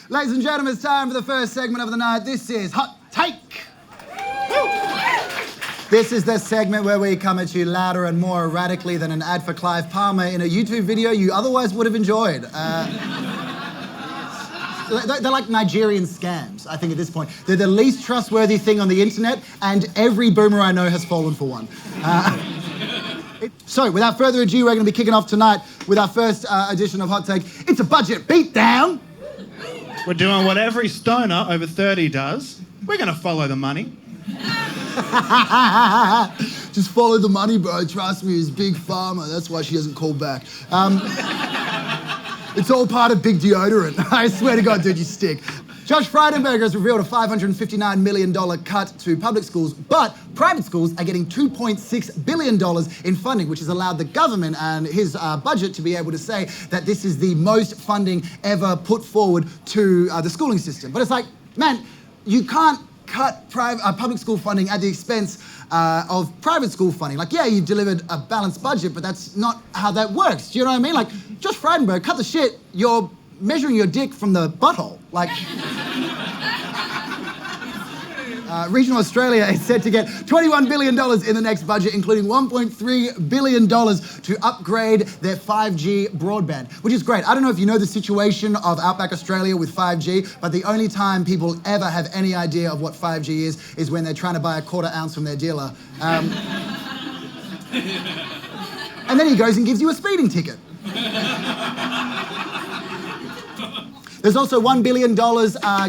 Ladies and gentlemen, it's time for the first segment of the night. This is Hot Take. This is the segment where we come at you louder and more erratically than an ad for Clive Palmer in a YouTube video you otherwise would have enjoyed. They're like Nigerian scams, I think, at this point. They're the least trustworthy thing on the internet, and every boomer I know has fallen for one. So, without further ado, we're going to be kicking off tonight with our first edition of Hot Take. It's a budget beatdown. We're doing what every stoner over 30 does. We're going to follow the money. Just follow the money, bro. Trust me, he's Big Pharma. That's why she hasn't called back. It's all part of big deodorant. I swear to God, dude, you stink. Josh Frydenberg has revealed a $559 million cut to public schools, but private schools are getting $2.6 billion in funding, which has allowed the government and his budget to be able to say that this is the most funding ever put forward to the schooling system. But it's like, man, you can't cut public school funding at the expense of private school funding. Like, yeah, you delivered a balanced budget, but that's not how that works. Do you know what I mean? Like, Josh Frydenberg, cut the shit. You're measuring your dick from the butthole. Like, regional Australia is set to get $21 billion in the next budget, including $1.3 billion to upgrade their 5G broadband, which is great. I don't know if you know the situation of Outback Australia with 5G, but the only time people ever have any idea of what 5G is when they're trying to buy a quarter ounce from their dealer. And then he goes and gives you a speeding ticket. There's also $1 billion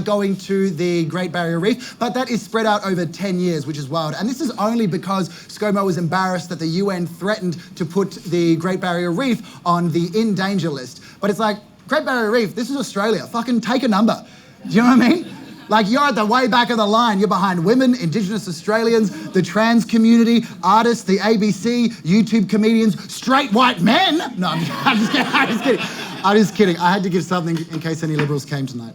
going to the Great Barrier Reef, but that is spread out over 10 years, which is wild. And this is only because ScoMo was embarrassed that the UN threatened to put the Great Barrier Reef on the in danger list. But it's like, Great Barrier Reef, this is Australia. Fucking take a number. Do you know what I mean? Like, you're at the way back of the line. You're behind women, Indigenous Australians, the trans community, artists, the ABC, YouTube comedians, straight white men. No, I'm just kidding. I'm just kidding. I had to give something in case any Liberals came tonight.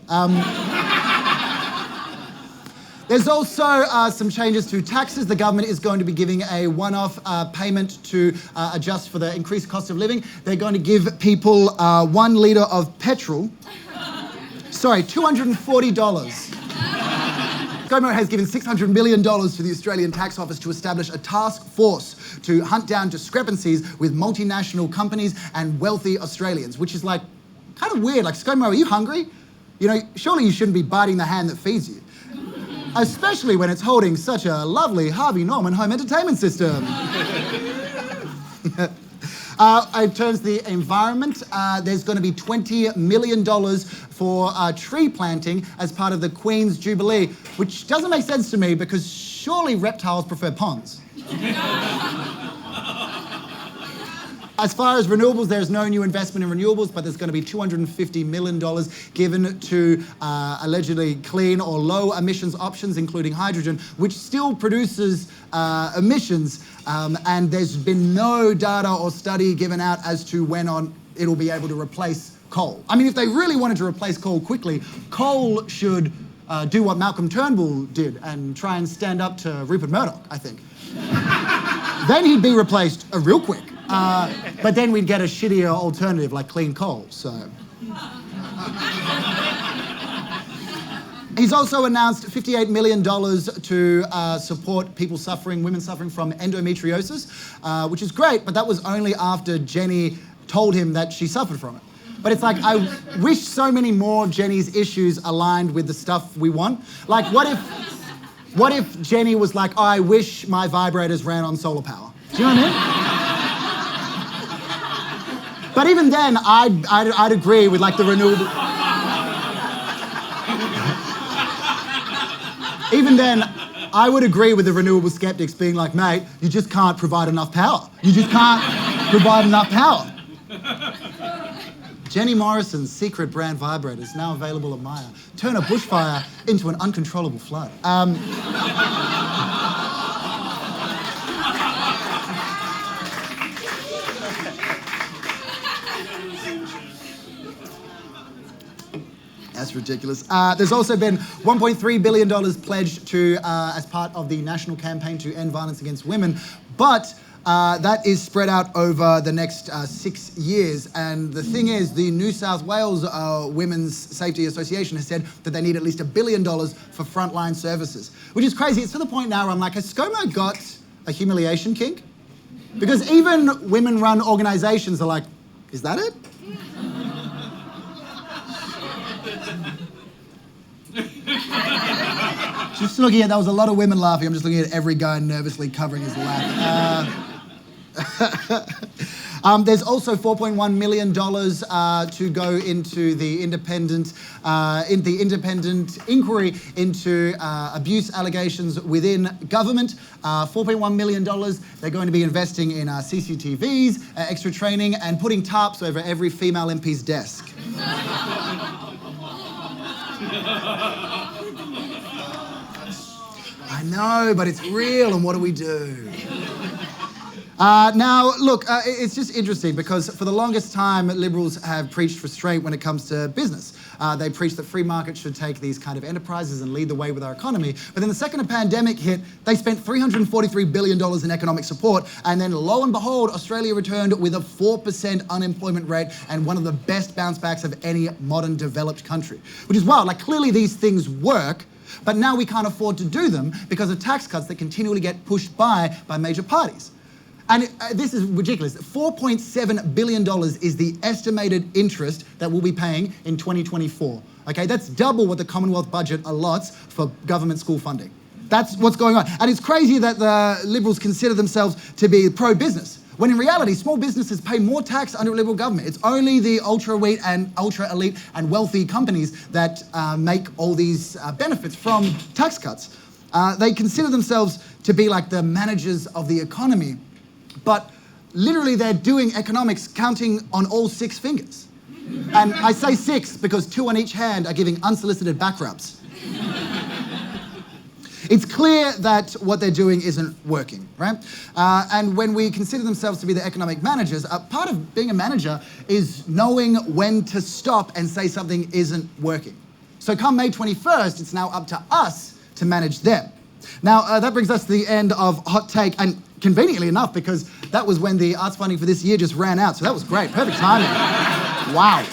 There's also some changes to taxes. The government is going to be giving a one-off payment to adjust for the increased cost of living. They're going to give people 1 litre of petrol. Sorry, $240. ScoMo has given $600 million to the Australian Tax Office to establish a task force to hunt down discrepancies with multinational companies and wealthy Australians, which is like kind of weird. Like, ScoMo, are you hungry? You know, surely you shouldn't be biting the hand that feeds you. Especially when it's holding such a lovely Harvey Norman home entertainment system. In terms of the environment, there's going to be $20 million for tree planting as part of the Queen's Jubilee, which doesn't make sense to me because surely reptiles prefer ponds. As far as renewables, there's no new investment in renewables, but there's going to be $250 million given to allegedly clean or low emissions options, including hydrogen, which still produces emissions, and there's been no data or study given out as to when it'll be able to replace coal. I mean, if they really wanted to replace coal quickly, coal should do what Malcolm Turnbull did and try and stand up to Rupert Murdoch, I think. Then he'd be replaced real quick. But then we'd get a shittier alternative like clean coal, so. He's also announced $58 million to support women suffering from endometriosis, which is great, but that was only after Jenny told him that she suffered from it. But it's like, I wish so many more Jenny's issues aligned with the stuff we want. Like, what if Jenny was like, oh, I wish my vibrators ran on solar power? Do you know what I mean? But even then, I'd agree with like the renewable. Even then, I would agree with the renewable skeptics being like, mate, you just can't provide enough power. You just can't provide enough power. Jenny Morrison's secret brand vibrators, now available at Myer, turn a bushfire into an uncontrollable flood. That's ridiculous. There's also been $1.3 billion pledged to as part of the national campaign to end violence against women, but that is spread out over the next 6 years. And the thing is, the New South Wales Women's Safety Association has said that they need at least $1 billion for frontline services, which is crazy. It's to the point now where I'm like, has ScoMo got a humiliation kink? Because even women-run organisations are like, is that it? Just looking at, that was a lot of women laughing. I'm just looking at every guy nervously covering his laugh. There's also $4.1 million to go into the independent inquiry into abuse allegations within government. $4.1 million. They're going to be investing in CCTVs, extra training, and putting tarps over every female MP's desk. I know, but it's real, and what do we do? Now, look, it's just interesting because for the longest time, Liberals have preached restraint when it comes to business. They preach that free markets should take these kind of enterprises and lead the way with our economy. But then the second a pandemic hit, they spent $343 billion in economic support. And then lo and behold, Australia returned with a 4% unemployment rate and one of the best bounce backs of any modern developed country. Which is wild. Like, clearly these things work, but now we can't afford to do them because of tax cuts that continually get pushed by major parties. And this is ridiculous. $4.7 billion is the estimated interest that we'll be paying in 2024. Okay, that's double what the Commonwealth budget allots for government school funding. That's what's going on. And it's crazy that the Liberals consider themselves to be pro-business, when in reality, small businesses pay more tax under a Liberal government. It's only the ultra-elite and wealthy companies that make all these benefits from tax cuts. They consider themselves to be like the managers of the economy, but literally they're doing economics counting on all 6 fingers. And I say 6 because 2 on each hand are giving unsolicited back rubs. It's clear that what they're doing isn't working, right? And when we consider themselves to be the economic managers, part of being a manager is knowing when to stop and say something isn't working. So come May 21st, it's now up to us to manage them. Now, that brings us to the end of Hot Take, and conveniently enough, because that was when the arts funding for this year just ran out, so that was great. Perfect timing. Wow.